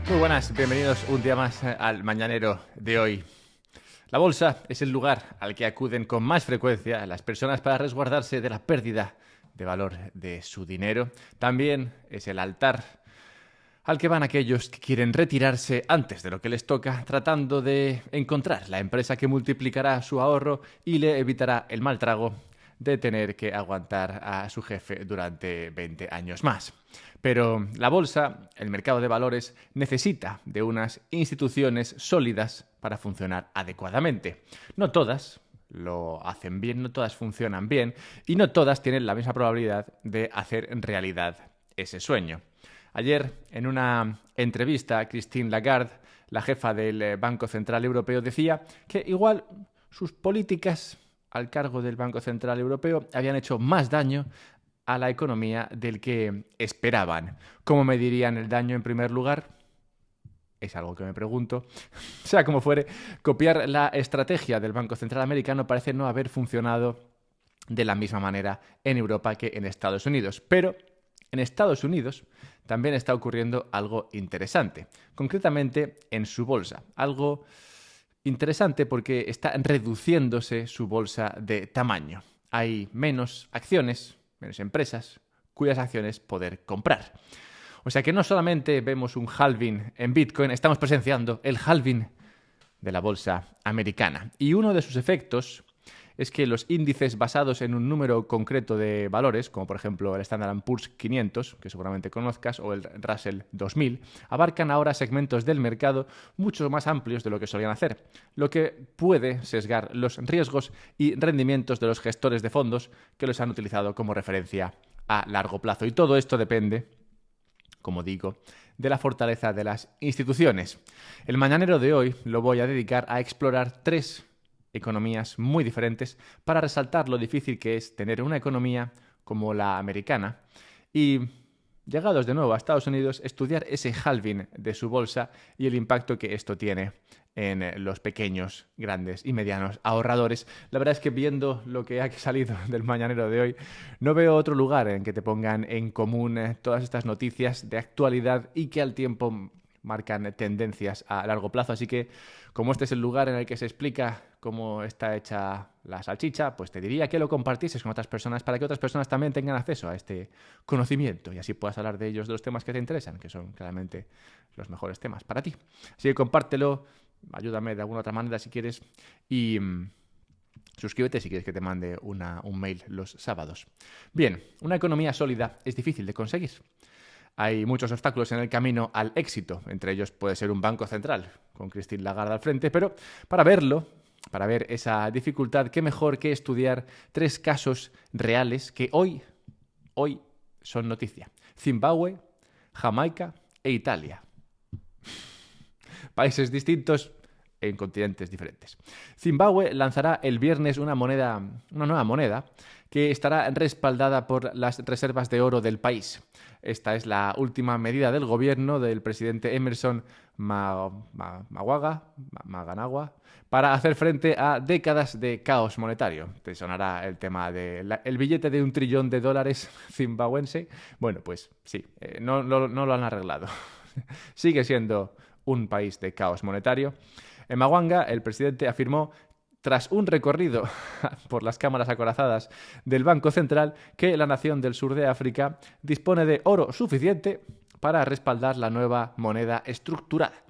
Muy buenas, bienvenidos un día más al Mañanero de hoy. La bolsa es el lugar al que acuden con más frecuencia las personas para resguardarse de la pérdida de valor de su dinero. También es el altar al que van aquellos que quieren retirarse antes de lo que les toca, tratando de encontrar la empresa que multiplicará su ahorro y le evitará el mal trago de tener que aguantar a su jefe durante 20 años más. Pero la bolsa, el mercado de valores, necesita de unas instituciones sólidas para funcionar adecuadamente. No todas lo hacen bien, no todas funcionan bien y no todas tienen la misma probabilidad de hacer realidad ese sueño. Ayer, en una entrevista, Christine Lagarde, la jefa del Banco Central Europeo, decía que igual sus políticas al cargo del Banco Central Europeo habían hecho más daño a la economía del que esperaban. ¿Cómo medirían el daño en primer lugar? Es algo que me pregunto. Sea como fuere, copiar la estrategia del Banco Central Americano parece no haber funcionado de la misma manera en Europa que en Estados Unidos. Pero en Estados Unidos también está ocurriendo algo interesante, concretamente en su bolsa. Algo interesante porque está reduciéndose su bolsa de tamaño. Hay menos acciones, menos empresas, cuyas acciones poder comprar. O sea que no solamente vemos un halving en Bitcoin, estamos presenciando el halving de la bolsa americana. Y uno de sus efectos es que los índices basados en un número concreto de valores, como por ejemplo el Standard & Poor's 500, que seguramente conozcas, o el Russell 2000, abarcan ahora segmentos del mercado mucho más amplios de lo que solían hacer, lo que puede sesgar los riesgos y rendimientos de los gestores de fondos que los han utilizado como referencia a largo plazo. Y todo esto depende, como digo, de la fortaleza de las instituciones. El Mañanero de hoy lo voy a dedicar a explorar tres economías muy diferentes para resaltar lo difícil que es tener una economía como la americana y, llegados de nuevo a Estados Unidos, estudiar ese halving de su bolsa y el impacto que esto tiene en los pequeños, grandes y medianos ahorradores. La verdad es que viendo lo que ha salido del Mañanero de hoy, no veo otro lugar en que te pongan en común todas estas noticias de actualidad y que al tiempo marcan tendencias a largo plazo. Así que, como este es el lugar en el que se explica cómo está hecha la salchicha, pues te diría que lo compartieses con otras personas para que otras personas también tengan acceso a este conocimiento y así puedas hablar de ellos, de los temas que te interesan, que son claramente los mejores temas para ti. Así que compártelo, ayúdame de alguna otra manera si quieres y suscríbete si quieres que te mande un mail los sábados. Bien, una economía sólida es difícil de conseguir. Hay muchos obstáculos en el camino al éxito, entre ellos puede ser un banco central, con Christine Lagarde al frente, pero para verlo, para ver esa dificultad, qué mejor que estudiar tres casos reales que hoy son noticia. Zimbabue, Jamaica e Italia. Países distintos en continentes diferentes. Zimbabue lanzará el viernes una nueva moneda que estará respaldada por las reservas de oro del país. Esta es la última medida del gobierno del presidente Emerson Mnangagwa para hacer frente a décadas de caos monetario. Te sonará el tema del billete de $1 trillón zimbabuense. Bueno, pues sí, no lo han arreglado. Sigue siendo un país de caos monetario. En Mnangagwa, el presidente afirmó, tras un recorrido por las cámaras acorazadas del Banco Central, que la nación del sur de África dispone de oro suficiente para respaldar la nueva moneda estructurada,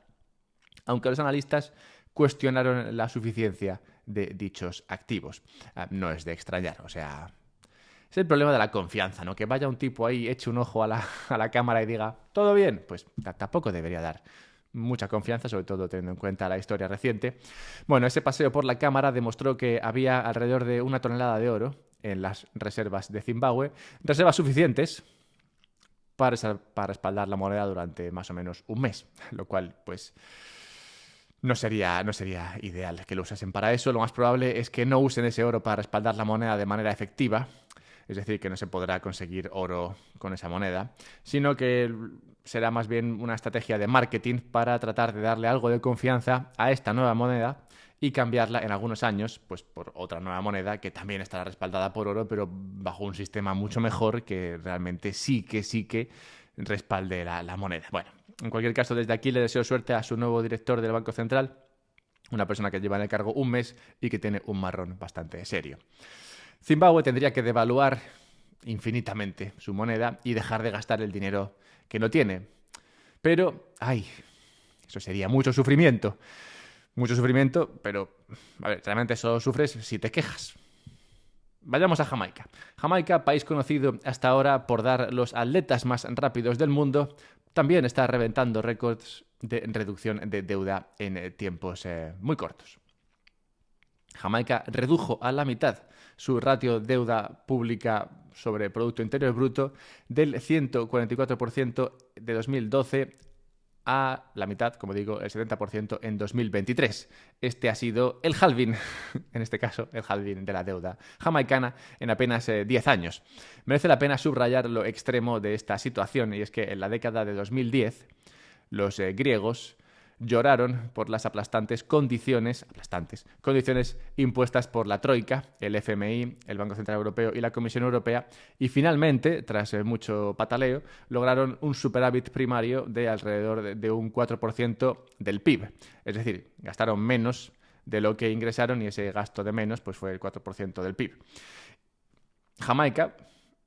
aunque los analistas cuestionaron la suficiencia de dichos activos. No es de extrañar, o sea, es el problema de la confianza, ¿no? Que vaya un tipo ahí, eche un ojo a la cámara y diga, ¿todo bien? Pues tampoco debería dar mucha confianza, sobre todo teniendo en cuenta la historia reciente. Bueno, ese paseo por la cámara demostró que había alrededor de 1 tonelada de oro en las reservas de Zimbabue, reservas suficientes para respaldar la moneda durante más o menos un mes, lo cual, pues, no sería ideal que lo usasen para eso. Lo más probable es que no usen ese oro para respaldar la moneda de manera efectiva, es decir, que no se podrá conseguir oro con esa moneda, sino que será más bien una estrategia de marketing para tratar de darle algo de confianza a esta nueva moneda y cambiarla en algunos años pues por otra nueva moneda que también estará respaldada por oro, pero bajo un sistema mucho mejor que realmente sí que respalde la moneda. Bueno, En cualquier caso, desde aquí le deseo suerte a su nuevo director del Banco Central, una persona que lleva en el cargo un mes y que tiene un marrón bastante serio. Zimbabue tendría que devaluar infinitamente su moneda y dejar de gastar el dinero que no tiene. Pero, eso sería mucho sufrimiento. Mucho sufrimiento, pero, a ver, realmente solo sufres si te quejas. Vayamos a Jamaica. Jamaica, país conocido hasta ahora por dar los atletas más rápidos del mundo, también está reventando récords de reducción de deuda en tiempos muy cortos. Jamaica redujo a la mitad su ratio deuda pública sobre Producto Interior Bruto del 144% de 2012 a la mitad, como digo, el 70% en 2023. Este ha sido el halving, en este caso, el halving de la deuda jamaicana en apenas 10 años. Merece la pena subrayar lo extremo de esta situación, y es que en la década de 2010 los griegos lloraron por las aplastantes condiciones impuestas por la Troika, el FMI, el Banco Central Europeo y la Comisión Europea, y finalmente, tras mucho pataleo, lograron un superávit primario de alrededor de un 4% del PIB. Es decir, gastaron menos de lo que ingresaron y ese gasto de menos pues fue el 4% del PIB. Jamaica,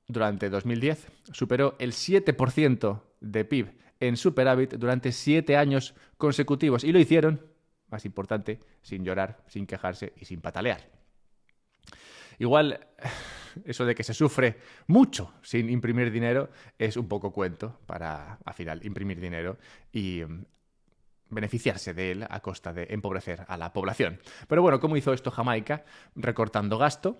durante 2010, superó el 7% de PIB en superávit durante 7 años consecutivos. Y lo hicieron, más importante, sin llorar, sin quejarse y sin patalear. Igual, eso de que se sufre mucho sin imprimir dinero es un poco cuento para, al final, imprimir dinero y beneficiarse de él a costa de empobrecer a la población. Pero bueno, ¿cómo hizo esto Jamaica? Recortando gasto,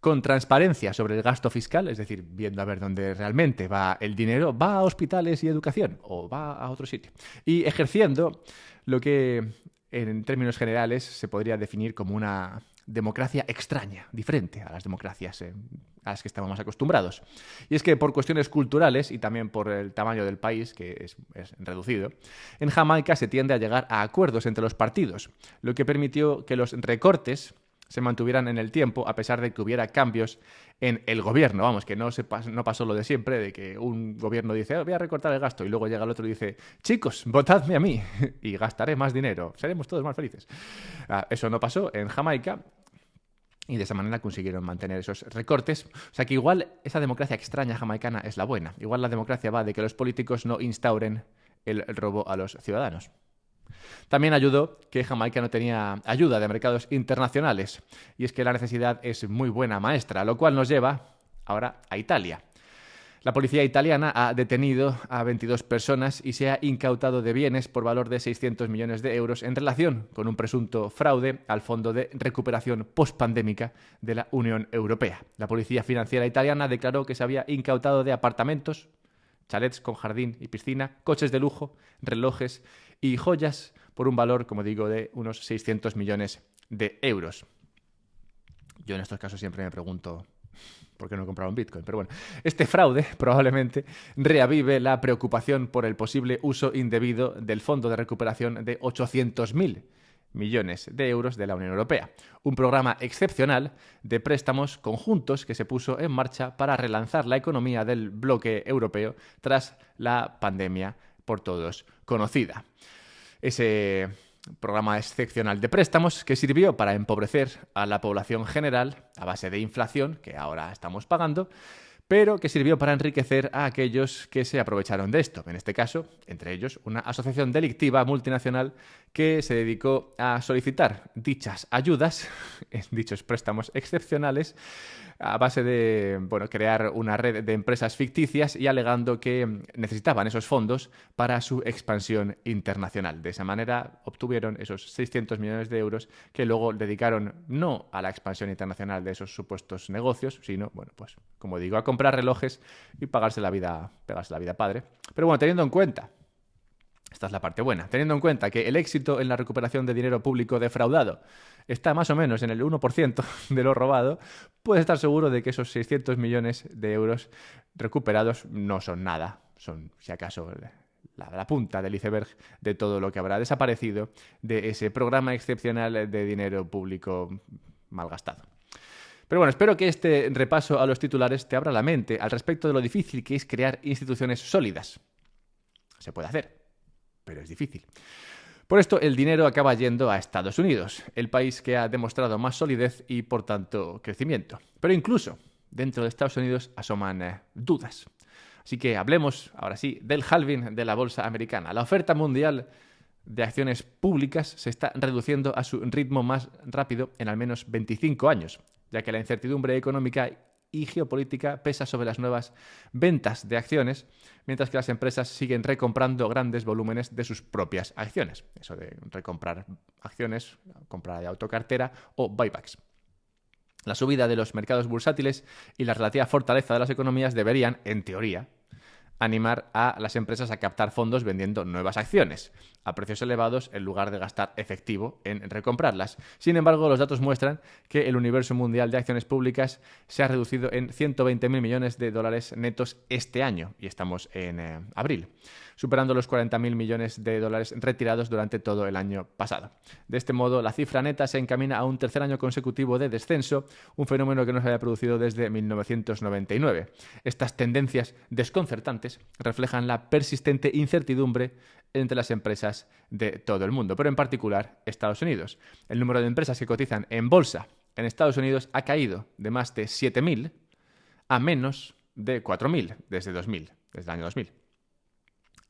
con transparencia sobre el gasto fiscal, es decir, viendo a ver dónde realmente va el dinero, va a hospitales y educación o va a otro sitio. Y ejerciendo lo que en términos generales se podría definir como una democracia extraña, diferente a las democracias a las que estamos más acostumbrados. Y es que por cuestiones culturales y también por el tamaño del país, que es reducido, en Jamaica se tiende a llegar a acuerdos entre los partidos, lo que permitió que los recortes se mantuvieran en el tiempo a pesar de que hubiera cambios en el gobierno. Vamos, que no pasó lo de siempre, de que un gobierno dice, voy a recortar el gasto, y luego llega el otro y dice, chicos, votadme a mí y gastaré más dinero, seremos todos más felices. Eso no pasó en Jamaica y de esa manera consiguieron mantener esos recortes. O sea que igual esa democracia extraña jamaicana es la buena. Igual la democracia va de que los políticos no instauren el robo a los ciudadanos. También ayudó que Jamaica no tenía ayuda de mercados internacionales, y es que la necesidad es muy buena maestra, lo cual nos lleva ahora a Italia. La policía italiana ha detenido a 22 personas y se ha incautado de bienes por valor de 600 millones de euros en relación con un presunto fraude al Fondo de Recuperación Postpandémica de la Unión Europea. La policía financiera italiana declaró que se había incautado de apartamentos, chalets con jardín y piscina, coches de lujo, relojes y joyas por un valor, como digo, de unos 600 millones de euros. Yo en estos casos siempre me pregunto por qué no compraron Bitcoin, pero bueno, este fraude probablemente reavive la preocupación por el posible uso indebido del Fondo de Recuperación de 800.000 millones de euros de la Unión Europea, un programa excepcional de préstamos conjuntos que se puso en marcha para relanzar la economía del bloque europeo tras la pandemia por todos conocida. Ese programa excepcional de préstamos que sirvió para empobrecer a la población general a base de inflación, que ahora estamos pagando, pero que sirvió para enriquecer a aquellos que se aprovecharon de esto. En este caso, entre ellos, una asociación delictiva multinacional que se dedicó a solicitar dichas ayudas, dichos préstamos excepcionales, a base de crear una red de empresas ficticias y alegando que necesitaban esos fondos para su expansión internacional. De esa manera obtuvieron esos 600 millones de euros que luego dedicaron no a la expansión internacional de esos supuestos negocios, sino, pues, como digo, a comprar relojes y pegarse la vida padre. Pero bueno, teniendo en cuenta, esta es la parte buena, teniendo en cuenta que el éxito en la recuperación de dinero público defraudado está más o menos en el 1% de lo robado, puedes estar seguro de que esos 600 millones de euros recuperados no son nada, son, si acaso, la punta del iceberg de todo lo que habrá desaparecido de ese programa excepcional de dinero público malgastado. Pero bueno, espero que este repaso a los titulares te abra la mente al respecto de lo difícil que es crear instituciones sólidas. Se puede hacer. pero es difícil. Por esto, el dinero acaba yendo a Estados Unidos, el país que ha demostrado más solidez y, por tanto, crecimiento. Pero incluso dentro de Estados Unidos asoman dudas. Así que hablemos, ahora sí, del halving de la bolsa americana. La oferta mundial de acciones públicas se está reduciendo a su ritmo más rápido en al menos 25 años, ya que la incertidumbre económica y geopolítica pesa sobre las nuevas ventas de acciones, mientras que las empresas siguen recomprando grandes volúmenes de sus propias acciones. Eso de recomprar acciones, compra de autocartera o buybacks. La subida de los mercados bursátiles y la relativa fortaleza de las economías deberían, en teoría, animar a las empresas a captar fondos vendiendo nuevas acciones a precios elevados en lugar de gastar efectivo en recomprarlas. Sin embargo, los datos muestran que el universo mundial de acciones públicas se ha reducido en 120.000 millones de dólares netos este año, y estamos en abril, superando los 40.000 millones de dólares retirados durante todo el año pasado. De este modo, la cifra neta se encamina a un tercer año consecutivo de descenso, un fenómeno que no se había producido desde 1999. Estas tendencias desconcertantes reflejan la persistente incertidumbre entre las empresas de todo el mundo, pero en particular Estados Unidos. El número de empresas que cotizan en bolsa en Estados Unidos ha caído de más de 7.000 a menos de 4.000 desde el año 2000.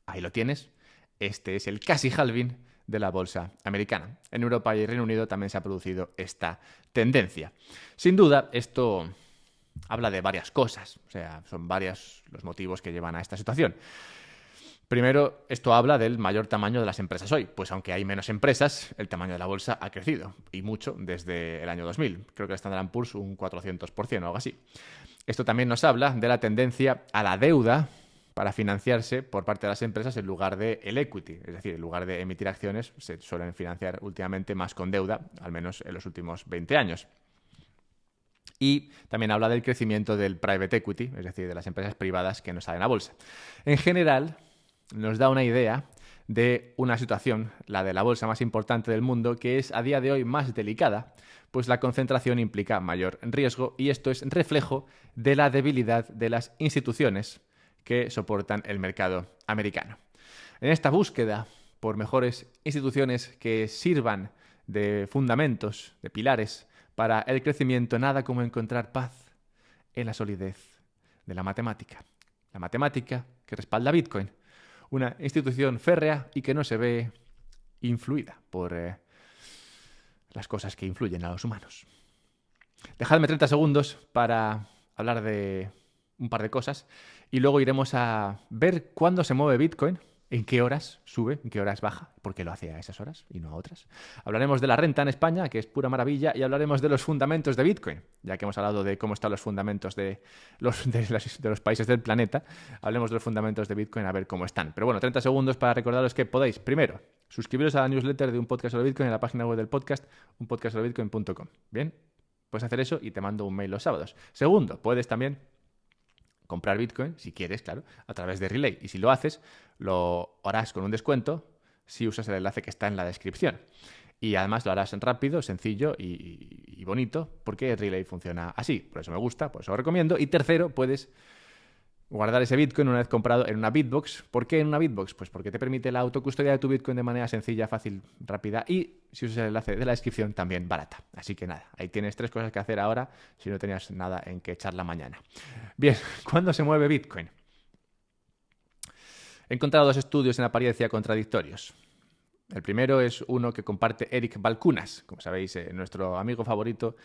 Ahí lo tienes. Este es el casi halving de la bolsa americana. En Europa y Reino Unido también se ha producido esta tendencia. Sin duda, esto habla de varias cosas. O sea, son varios los motivos que llevan a esta situación. Primero, esto habla del mayor tamaño de las empresas hoy. Pues aunque hay menos empresas, el tamaño de la bolsa ha crecido. Y mucho desde el año 2000. Creo que el Standard & Poor's un 400% o algo así. Esto también nos habla de la tendencia a la deuda para financiarse por parte de las empresas en lugar de el equity. Es decir, en lugar de emitir acciones, se suelen financiar últimamente más con deuda, al menos en los últimos 20 años. Y también habla del crecimiento del private equity, es decir, de las empresas privadas que no salen a bolsa. En general, nos da una idea de una situación, la de la bolsa más importante del mundo, que es a día de hoy más delicada, pues la concentración implica mayor riesgo y esto es reflejo de la debilidad de las instituciones que soportan el mercado americano. En esta búsqueda por mejores instituciones que sirvan de fundamentos, de pilares para el crecimiento, nada como encontrar paz en la solidez de la matemática. La matemática que respalda Bitcoin, una institución férrea y que no se ve influida por las cosas que influyen a los humanos. Dejadme 30 segundos para hablar de un par de cosas y luego iremos a ver cuándo se mueve Bitcoin, en qué horas sube, en qué horas baja, por qué lo hace a esas horas y no a otras. Hablaremos de la renta en España, que es pura maravilla, y hablaremos de los fundamentos de Bitcoin, ya que hemos hablado de cómo están los fundamentos de los países del planeta. Hablemos de los fundamentos de Bitcoin a ver cómo están. Pero bueno, 30 segundos para recordaros que podéis, primero, suscribiros a la newsletter de Un Podcast sobre Bitcoin en la página web del podcast, unpodcastsobrebitcoin.com. Bien, puedes hacer eso y te mando un mail los sábados. Segundo, puedes también comprar Bitcoin, si quieres, claro, a través de Relay. Y si lo haces, lo harás con un descuento si usas el enlace que está en la descripción. Y además lo harás rápido, sencillo y bonito, porque Relay funciona así. Por eso me gusta, por eso lo recomiendo. Y tercero, puedes guardar ese Bitcoin una vez comprado en una Bitbox. ¿Por qué en una Bitbox? Pues porque te permite la autocustodia de tu Bitcoin de manera sencilla, fácil, rápida y, si usas el enlace de la descripción, también barata. Así que nada, ahí tienes 3 cosas que hacer ahora si no tenías nada en que echar la mañana. Bien, ¿cuándo se mueve Bitcoin? He encontrado 2 estudios en apariencia contradictorios. El primero es uno que comparte Eric Balchunas, como sabéis, nuestro amigo favorito,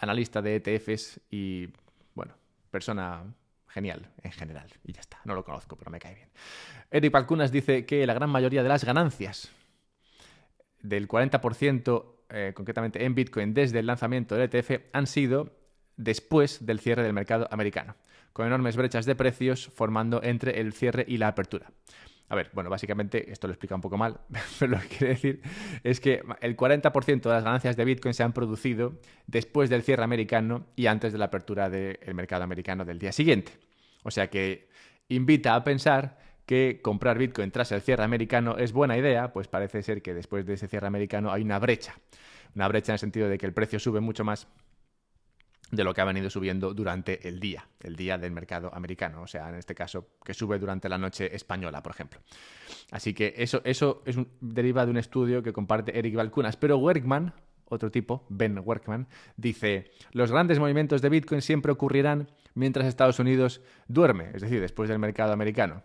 analista de ETFs y, bueno, persona genial en general. Y ya está, no lo conozco, pero me cae bien. Eric Balchunas dice que la gran mayoría de las ganancias del 40%, concretamente en Bitcoin, desde el lanzamiento del ETF, han sido después del cierre del mercado americano, con enormes brechas de precios formando entre el cierre y la apertura. A ver, bueno, básicamente esto lo explica un poco mal, pero lo que quiere decir es que el 40% de las ganancias de Bitcoin se han producido después del cierre americano y antes de la apertura del mercado americano del día siguiente. O sea que invita a pensar que comprar Bitcoin tras el cierre americano es buena idea, pues parece ser que después de ese cierre americano hay una brecha en el sentido de que el precio sube mucho más de lo que ha venido subiendo durante el día del mercado americano, o sea, en este caso, que sube durante la noche española, por ejemplo. Así que eso deriva de un estudio que comparte Eric Balchunas, pero Workman, otro tipo, Ben Workman, dice: los grandes movimientos de Bitcoin siempre ocurrirán mientras Estados Unidos duerme, es decir, después del mercado americano.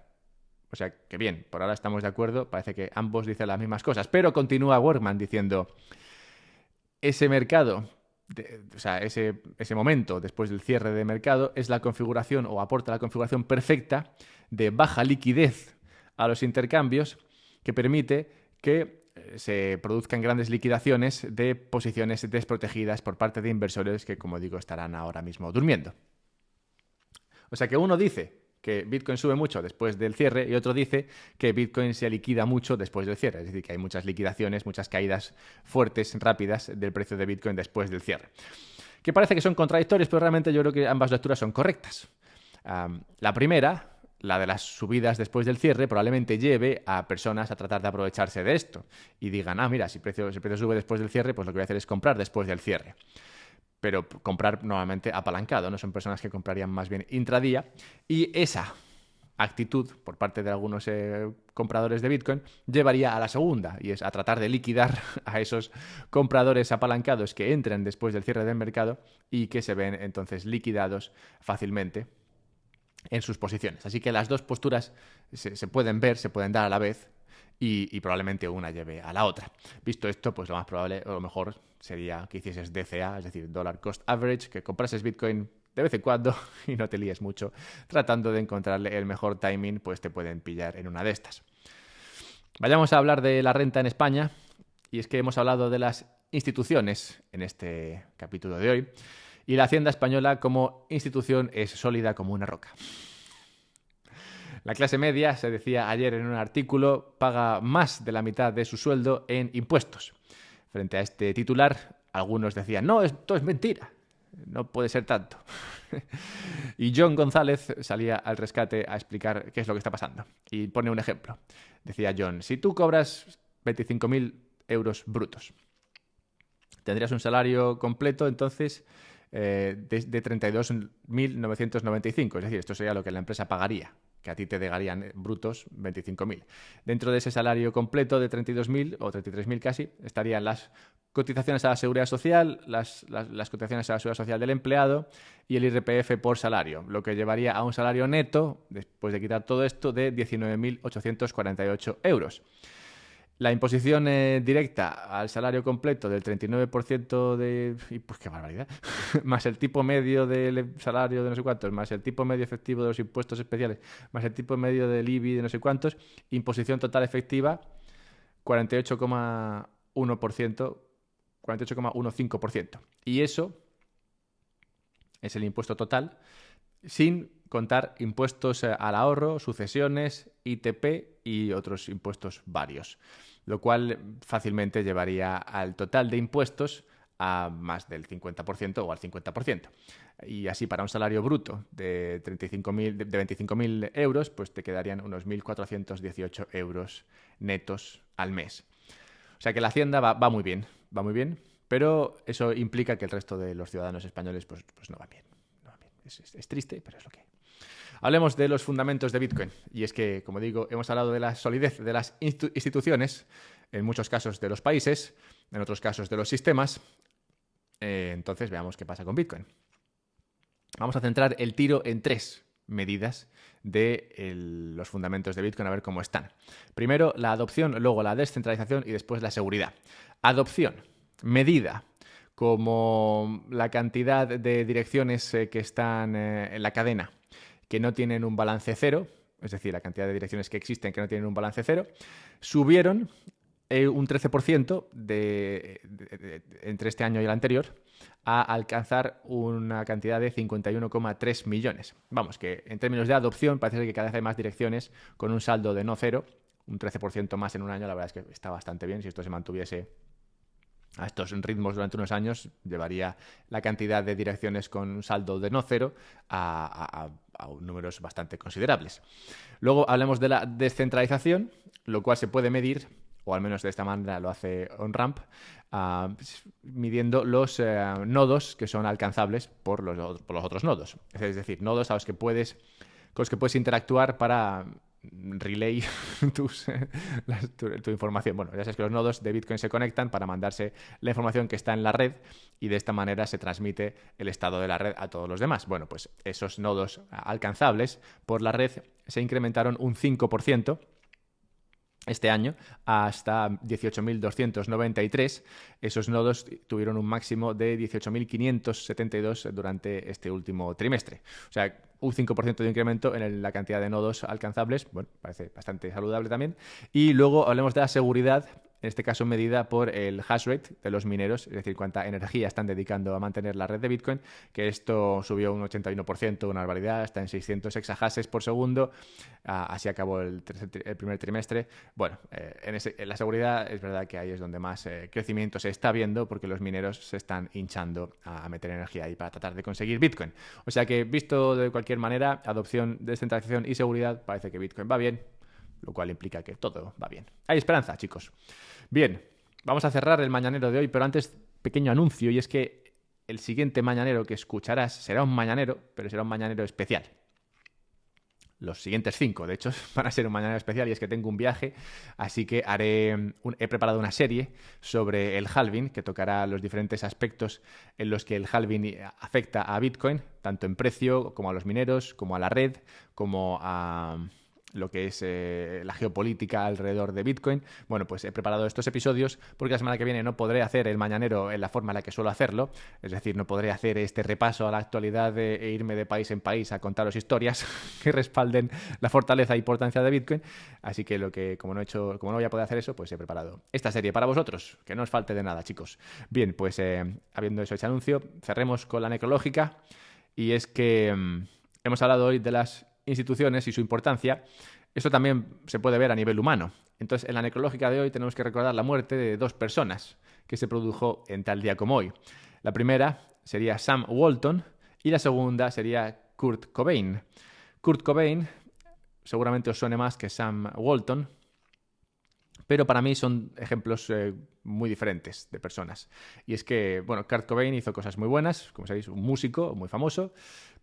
O sea, que bien, por ahora estamos de acuerdo, parece que ambos dicen las mismas cosas, pero continúa Workman diciendo: ese mercado, ese momento después del cierre de mercado es la configuración o aporta la configuración perfecta de baja liquidez a los intercambios que permite que se produzcan grandes liquidaciones de posiciones desprotegidas por parte de inversores que, como digo, estarán ahora mismo durmiendo. O sea que uno dice que Bitcoin sube mucho después del cierre y otro dice que Bitcoin se liquida mucho después del cierre. Es decir, que hay muchas liquidaciones, muchas caídas fuertes, rápidas del precio de Bitcoin después del cierre. Que parece que son contradictorios, pero realmente yo creo que ambas lecturas son correctas. La primera, la de las subidas después del cierre, probablemente lleve a personas a tratar de aprovecharse de esto y digan: mira, si el precio sube después del cierre, pues lo que voy a hacer es comprar después del cierre. Pero comprar normalmente apalancado, ¿no? Son personas que comprarían más bien intradía, y esa actitud por parte de algunos compradores de Bitcoin llevaría a la segunda, y es a tratar de liquidar a esos compradores apalancados que entren después del cierre del mercado y que se ven entonces liquidados fácilmente en sus posiciones. Así que las dos posturas se pueden ver, se pueden dar a la vez, y probablemente una lleve a la otra. Visto esto, pues lo más probable o lo mejor sería que hicieses DCA, es decir, Dollar Cost Average, que comprases Bitcoin de vez en cuando y no te líes mucho tratando de encontrarle el mejor timing, pues te pueden pillar en una de estas. Vayamos a hablar de la renta en España, y es que hemos hablado de las instituciones en este capítulo de hoy, y la Hacienda española como institución es sólida como una roca. La clase media, se decía ayer en un artículo, paga más de la mitad de su sueldo en impuestos. Frente a este titular, algunos decían: no, esto es mentira, no puede ser tanto. Y John González salía al rescate a explicar qué es lo que está pasando. Y pone un ejemplo. Decía John: si tú cobras 25.000 euros brutos, tendrías un salario completo entonces de 32.995. Es decir, esto sería lo que la empresa pagaría, que a ti te llegarían brutos 25.000. Dentro de ese salario completo de 32.000 o 33.000 casi, estarían las cotizaciones a la Seguridad Social, las cotizaciones a la Seguridad Social del empleado y el IRPF por salario, lo que llevaría a un salario neto, después de quitar todo esto, de 19.848 euros. La imposición directa al salario completo del 39% de... Y pues qué barbaridad. Más el tipo medio del salario de no sé cuántos, más el tipo medio efectivo de los impuestos especiales, más el tipo medio del IBI de no sé cuántos, imposición total efectiva 48,1%, 48,15%. Y eso es el impuesto total, sin contar impuestos al ahorro, sucesiones, ITP y otros impuestos varios, lo cual fácilmente llevaría al total de impuestos a más del 50% o al 50%. Y así, para un salario bruto de 25.000 euros, pues te quedarían unos 1.418 euros netos al mes. O sea que la Hacienda va muy bien, pero eso implica que el resto de los ciudadanos españoles pues no va bien. Es triste, pero es lo que hay. Hablemos de los fundamentos de Bitcoin. Y es que, como digo, hemos hablado de la solidez de las instituciones, en muchos casos de los países, en otros casos de los sistemas. Entonces, veamos qué pasa con Bitcoin. Vamos a centrar el tiro en tres medidas de los fundamentos de Bitcoin, a ver cómo están. Primero, la adopción, luego la descentralización y después la seguridad. Adopción, medida como la cantidad de direcciones que están en la cadena que no tienen un balance cero, es decir, la cantidad de direcciones que existen que no tienen un balance cero, subieron un 13% entre este año y el anterior, a alcanzar una cantidad de 51,3 millones. Vamos, que en términos de adopción parece que cada vez hay más direcciones con un saldo de no cero, un 13% más en un año. La verdad es que está bastante bien. Si esto se mantuviese a estos ritmos durante unos años, llevaría la cantidad de direcciones con un saldo de no cero a números bastante considerables. Luego hablemos de la descentralización, lo cual se puede medir o al menos de esta manera lo hace OnRamp, midiendo los nodos que son alcanzables por los otros nodos. Es decir, nodos con los que puedes interactuar para relay tu información. Bueno, ya sabes que los nodos de Bitcoin se conectan para mandarse la información que está en la red y de esta manera se transmite el estado de la red a todos los demás. Bueno, pues esos nodos alcanzables por la red se incrementaron un 5% este año hasta 18.293. Esos nodos tuvieron un máximo de 18.572 durante este último trimestre. O sea, un 5% de incremento en la cantidad de nodos alcanzables. Bueno, parece bastante saludable también. Y luego hablemos de la seguridad, en este caso medida por el hash rate de los mineros, es decir, cuánta energía están dedicando a mantener la red de Bitcoin, que esto subió un 81%, una barbaridad, está en 600 exahashes por segundo. Así acabó el primer trimestre. Bueno, en la seguridad es verdad que ahí es donde más crecimiento se está viendo, porque los mineros se están hinchando a meter energía ahí para tratar de conseguir Bitcoin. O sea que, visto de cualquier manera, adopción, descentralización y seguridad, parece que Bitcoin va bien, lo cual implica que todo va bien. Hay esperanza, chicos. Bien, vamos a cerrar el mañanero de hoy, pero antes, pequeño anuncio, y es que el siguiente mañanero que escucharás será un mañanero, pero será un mañanero especial. Los siguientes 5, de hecho, van a ser un mañanero especial, y es que tengo un viaje, así que he preparado una serie sobre el halving, que tocará los diferentes aspectos en los que el halving afecta a Bitcoin, tanto en precio, como a los mineros, como a la red, como a lo que es la geopolítica alrededor de Bitcoin. Bueno, pues he preparado estos episodios porque la semana que viene no podré hacer el mañanero en la forma en la que suelo hacerlo, es decir, no podré hacer este repaso a la actualidad e irme de país en país a contaros historias que respalden la fortaleza e importancia de Bitcoin, así que como no voy a poder hacer eso, pues he preparado esta serie para vosotros, que no os falte de nada, chicos. Bien, pues habiendo hecho ese anuncio, cerremos con la necrológica, y es que hemos hablado hoy de las instituciones y su importancia. Esto también se puede ver a nivel humano. Entonces, en la necrológica de hoy tenemos que recordar la muerte de 2 personas que se produjo en tal día como hoy. La primera sería Sam Walton y la segunda sería Kurt Cobain. Kurt Cobain seguramente os suene más que Sam Walton, pero para mí son ejemplos muy diferentes de personas. Y es que, bueno, Kurt Cobain hizo cosas muy buenas, como sabéis, un músico muy famoso,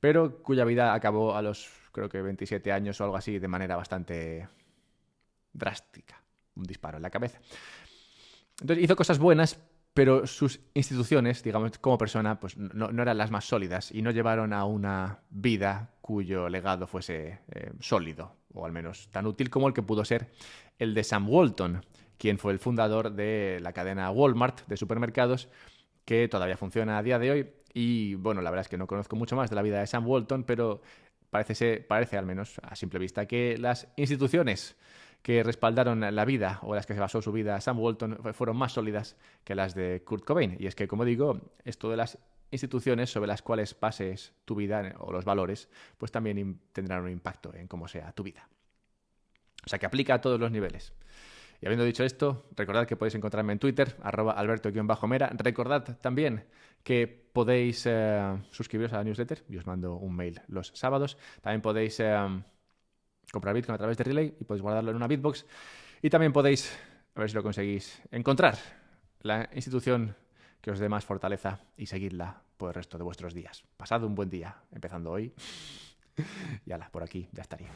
pero cuya vida acabó a los, creo que 27 años o algo así, de manera bastante drástica. Un disparo en la cabeza. Entonces hizo cosas buenas, pero sus instituciones, digamos, como persona, pues no eran las más sólidas y no llevaron a una vida cuyo legado fuese sólido, o al menos tan útil como el que pudo ser el de Sam Walton, quien fue el fundador de la cadena Walmart de supermercados, que todavía funciona a día de hoy. Y bueno, la verdad es que no conozco mucho más de la vida de Sam Walton, pero parece al menos a simple vista que las instituciones que respaldaron la vida, o las que se basó su vida Sam Walton, fueron más sólidas que las de Kurt Cobain. Y es que, como digo, esto de las instituciones sobre las cuales bases tu vida o los valores, pues también tendrán un impacto en cómo sea tu vida. O sea que aplica a todos los niveles. Y habiendo dicho esto, recordad que podéis encontrarme en Twitter, @alberto_mera. Recordad también que podéis suscribiros a la newsletter, y os mando un mail los sábados. También podéis comprar Bitcoin a través de Relay y podéis guardarlo en una Bitbox. Y también podéis, a ver si lo conseguís, encontrar la institución que os dé más fortaleza y seguidla por el resto de vuestros días. Pasad un buen día, empezando hoy. Y ala, por aquí ya estaría.